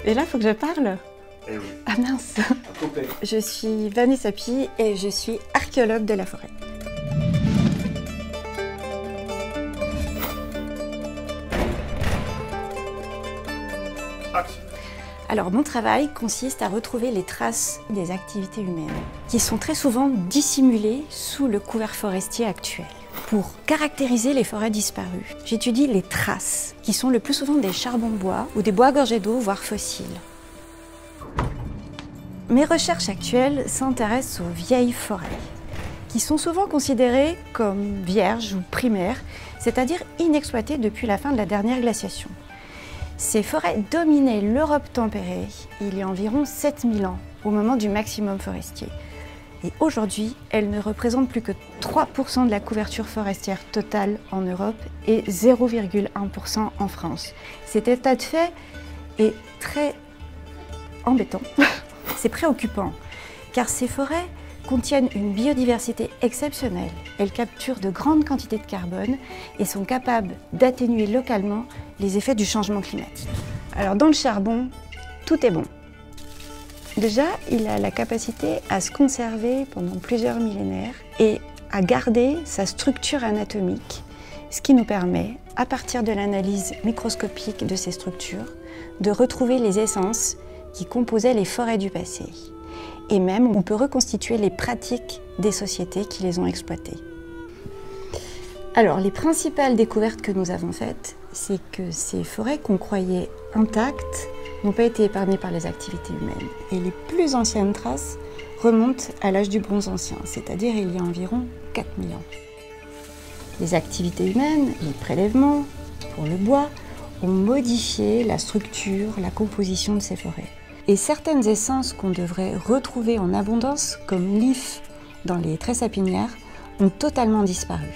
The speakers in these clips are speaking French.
Et là, il faut que je parle. Eh oui. Ah mince. À couper. Je suis Vanessa Pi et je suis archéologue de la forêt. Action. Alors, mon travail consiste à retrouver les traces des activités humaines, qui sont très souvent dissimulées sous le couvert forestier actuel. Pour caractériser les forêts disparues, j'étudie les traces, qui sont le plus souvent des charbons de bois ou des bois gorgés d'eau, voire fossiles. Mes recherches actuelles s'intéressent aux vieilles forêts, qui sont souvent considérées comme vierges ou primaires, c'est-à-dire inexploitées depuis la fin de la dernière glaciation. Ces forêts dominaient l'Europe tempérée il y a environ 7000 ans, au moment du maximum forestier. Et aujourd'hui, elles ne représentent plus que 3% de la couverture forestière totale en Europe et 0,1% en France. Cet état de fait est très embêtant. C'est préoccupant, car ces forêts contiennent une biodiversité exceptionnelle. Elles capturent de grandes quantités de carbone et sont capables d'atténuer localement les effets du changement climatique. Alors dans le charbon, tout est bon. Déjà, il a la capacité à se conserver pendant plusieurs millénaires et à garder sa structure anatomique, ce qui nous permet, à partir de l'analyse microscopique de ces structures, de retrouver les essences qui composaient les forêts du passé. Et même, on peut reconstituer les pratiques des sociétés qui les ont exploitées. Alors, les principales découvertes que nous avons faites, c'est que ces forêts qu'on croyait intactes n'ont pas été épargnées par les activités humaines. Et les plus anciennes traces remontent à l'âge du bronze ancien, c'est-à-dire il y a environ 4000 ans. Les activités humaines, les prélèvements pour le bois, ont modifié la structure, la composition de ces forêts. Et certaines essences qu'on devrait retrouver en abondance, comme l'if dans les très sapinières, ont totalement disparu.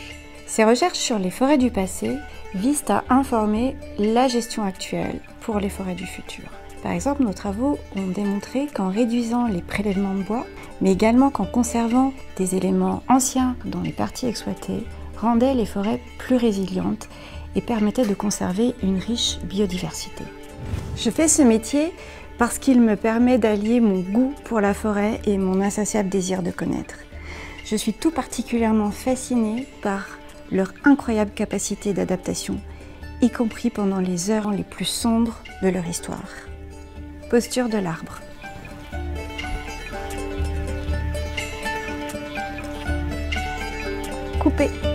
Ces recherches sur les forêts du passé visent à informer la gestion actuelle pour les forêts du futur. Par exemple, nos travaux ont démontré qu'en réduisant les prélèvements de bois, mais également qu'en conservant des éléments anciens dans les parties exploitées, rendaient les forêts plus résilientes et permettaient de conserver une riche biodiversité. Je fais ce métier parce qu'il me permet d'allier mon goût pour la forêt et mon insatiable désir de connaître. Je suis tout particulièrement fascinée par leur incroyable capacité d'adaptation, y compris pendant les heures les plus sombres de leur histoire. Posture de l'arbre. Couper.